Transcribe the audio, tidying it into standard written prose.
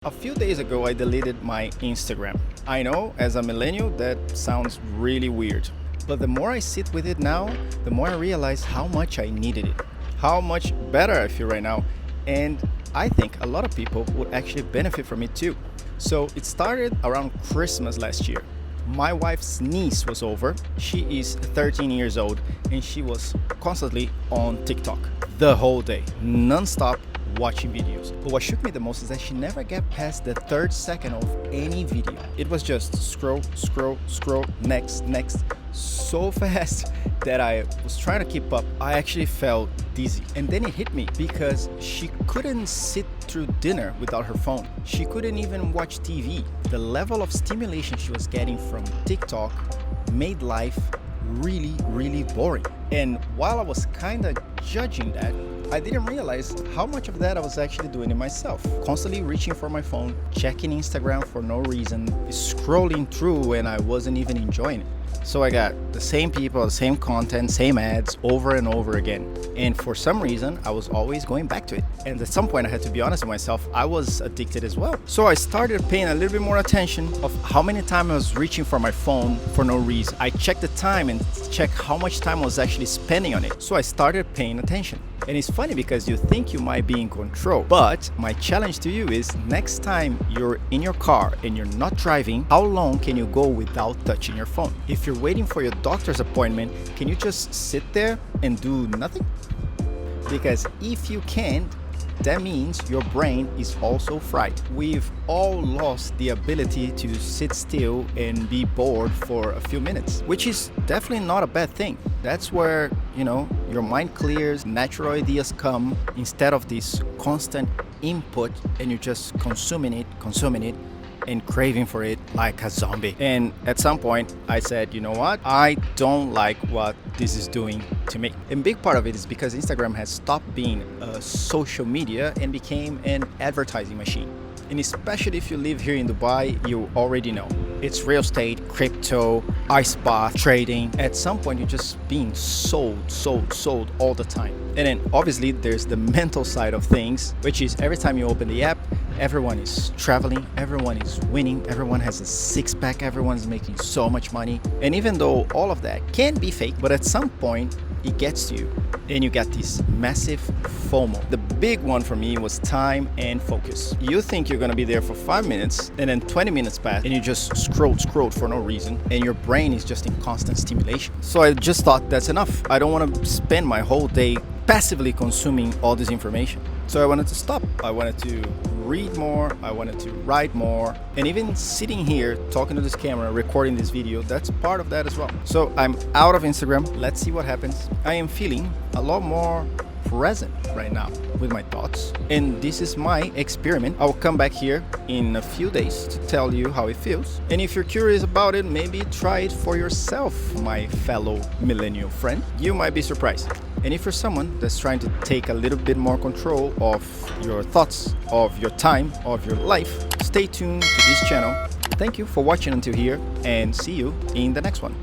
A few days ago, I deleted my Instagram. I know, as a millennial, that sounds really weird. But the more I sit with it now, the more I realize how much I needed it. How much better I feel right now. And I think a lot of people would actually benefit from it too. So it started around Christmas last year. My wife's niece was over. She is 13 years old and she was constantly on TikTok the whole day, non-stop watching videos. But what shook me the most is that she never got past the third second of any video. It was just scroll, scroll, scroll, next, next, so fast that I was trying to keep up. I actually felt dizzy. And then it hit me because she couldn't sit through dinner without her phone. She couldn't even watch TV. The level of stimulation she was getting from TikTok made life really, really boring. And while I was kind of judging that, I didn't realize how much of that I was actually doing it myself. Constantly reaching for my phone, checking Instagram for no reason, scrolling through, and I wasn't even enjoying it. So I got the same people, the same content, same ads over and over again. And for some reason, I was always going back to it. And at some point, I had to be honest with myself, I was addicted as well. So I started paying a little bit more attention of how many times I was reaching for my phone for no reason. I checked the time and checked how much time I was actually spending on it. So I started paying attention. And it's funny because you think you might be in control, but my challenge to you is next time you're in your car and you're not driving, how long can you go without touching your phone? If you're waiting for your doctor's appointment, can you just sit there and do nothing? Because if you can't, that means your brain is also fried. We've all lost the ability to sit still and be bored for a few minutes, which is definitely not a bad thing. That's where, your mind clears, natural ideas come instead of this constant input and you're just consuming it, and craving for it like a zombie. And at some point I said, you know what? I don't like what this is doing to me. And big part of it is because Instagram has stopped being a social media and became an advertising machine. And especially if you live here in Dubai, you already know. It's real estate, crypto, ice bath, trading. At some point, you're just being sold all the time. And then obviously there's the mental side of things, which is every time you open the app, everyone is traveling, everyone is winning, everyone has a six-pack, everyone's making so much money. And even though all of that can be fake, but at some point it gets to you and you get this massive FOMO. The big one for me was time and focus. You think you're gonna be there for 5 minutes and then 20 minutes pass and you just scrolled for no reason and your brain is just in constant stimulation. So I just thought that's enough. I don't wanna spend my whole day passively consuming all this information. So I wanted to stop. I wanted to read more, I wanted to write more, and even sitting here talking to this camera, recording this video, that's part of that as well. So I'm out of Instagram. Let's see what happens. I am feeling a lot more present right now with my thoughts, and this is my experiment. I'll come back here in a few days to tell you how it feels, and if you're curious about it, maybe try it for yourself, my fellow millennial friend. You might be surprised. And if you're someone that's trying to take a little bit more control of your thoughts, of your time, of your life, stay tuned to this channel. Thank you for watching until here and see you in the next one.